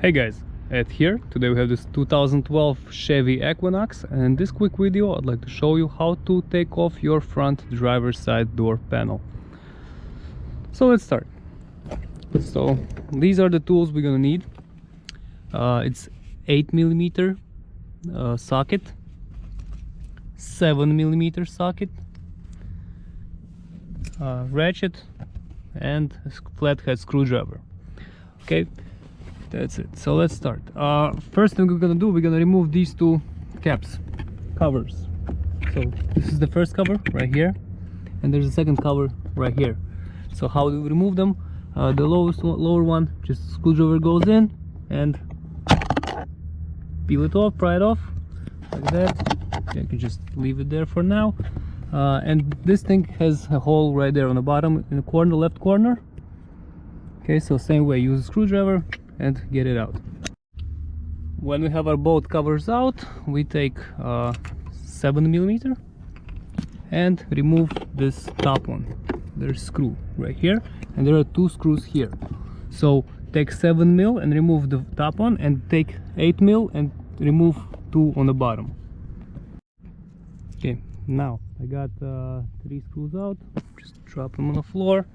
Hey guys, here today we have this 2012 Chevy Equinox, and in this quick video I'd like to show you how to take off your front driver's side door panel. So let's start. So these are the tools we're gonna need. It's 8mm socket, 7mm socket, ratchet, and a flathead screwdriver. Okay, that's it. So let's start. First thing we're gonna do, we're gonna remove these two covers. So this is the first cover right here, and there's a second cover right here. So how do we remove them? The lower one, just screwdriver goes in and peel it off, pry it off like that. You can just leave it there for now. And this thing has a hole right there on the bottom in the corner, left corner. Okay, so same way, use a screwdriver and get it out. When we have our both covers out, we take 7mm and remove this top one. There's a screw right here, and there are two screws here. So take 7mm and remove the top one, and take 8mm and remove two on the bottom. Okay, now I got 3 screws out. Just drop them on the floor.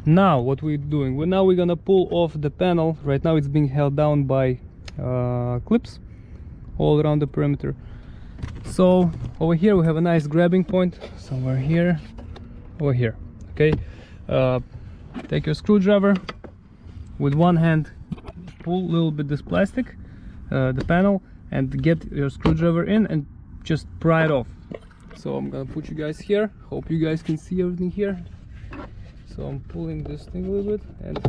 Now what we're doing, now we're gonna pull off the panel. Right now it's being held down by clips all around the perimeter. So over here we have a nice grabbing point, somewhere here, over here. Okay, take your screwdriver, with one hand pull a little bit this plastic, the panel, and get your screwdriver in and just pry it off. So I'm gonna put you guys here, hope you guys can see everything here. So I'm pulling this thing a little bit, and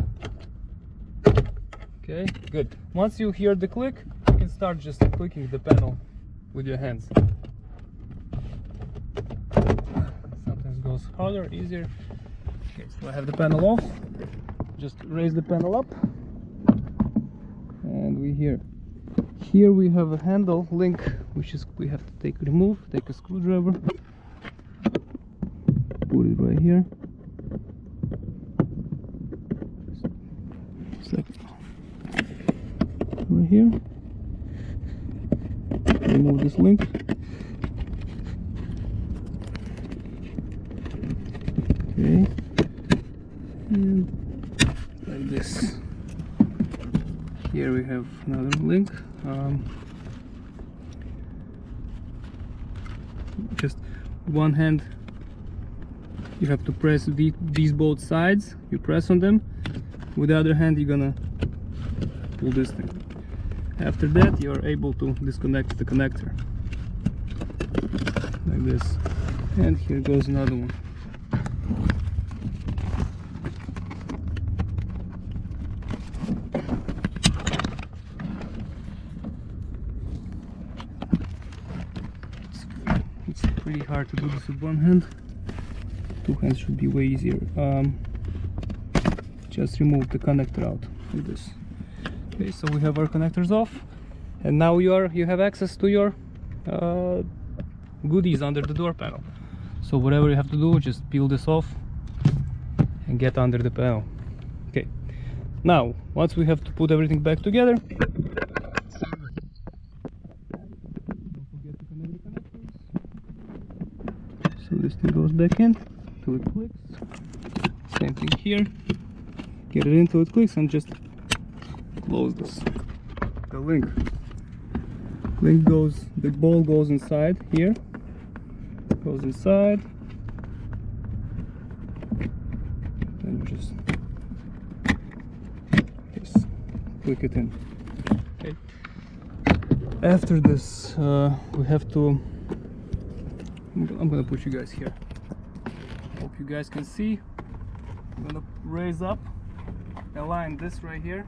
okay, good. Once you hear the click, you can start just clicking the panel with your hands. Sometimes it goes harder, easier. Okay, so I have the panel off. Just raise the panel up, and here we have a handle link, which is we have to take a screwdriver, put it right here. Right here, remove this link. Okay, and like this. Here we have another link. Just one hand, you have to press these both sides. You press on them. With the other hand, you're gonna pull this thing. After that, you are able to disconnect the connector like this. And here goes another one. It's pretty hard to do this with one hand. Two hands should be way easier. Just remove the connector out like this. Okay, so we have our connectors off, and now you have access to your goodies under the door panel. So whatever you have to do, just peel this off and get under the panel. Okay, now once we have to put everything back together, don't forget to connect the connectors. So this thing goes back in till it clicks. Same thing here. Get it into it clicks, and just close this. The link goes, the ball goes inside here, goes inside, and just click it in. Okay. After this, we have to. I'm gonna put you guys here. Hope you guys can see. I'm gonna raise up. Align this right here.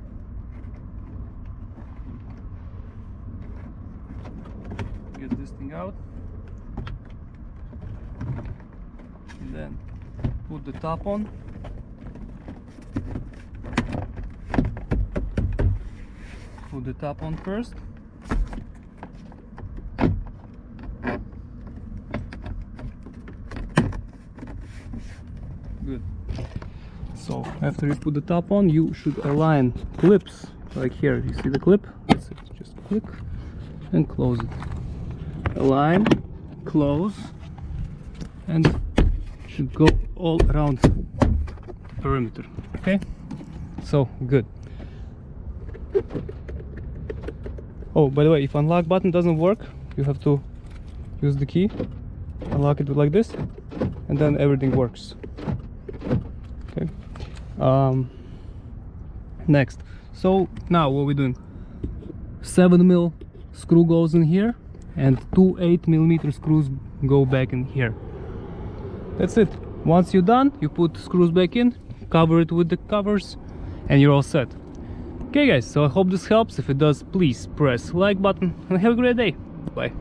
Get this thing out, and then put the top on. Put the top on first. Good. So after you put the top on, you should align clips like here, you see the clip? That's it. Just click and close it. Align, close, and should go all around the perimeter. Okay, so good. Oh, by the way, if unlock button doesn't work, you have to use the key, unlock it like this, and then everything works. Okay. Next, so now what we're doing, 7mm screw goes in here and two 8mm screws go back in here. That's it. Once you're done, you put screws back in, cover it with the covers, and you're all set. Okay guys, so I hope this helps. If it does, please press like button and have a great day. Bye.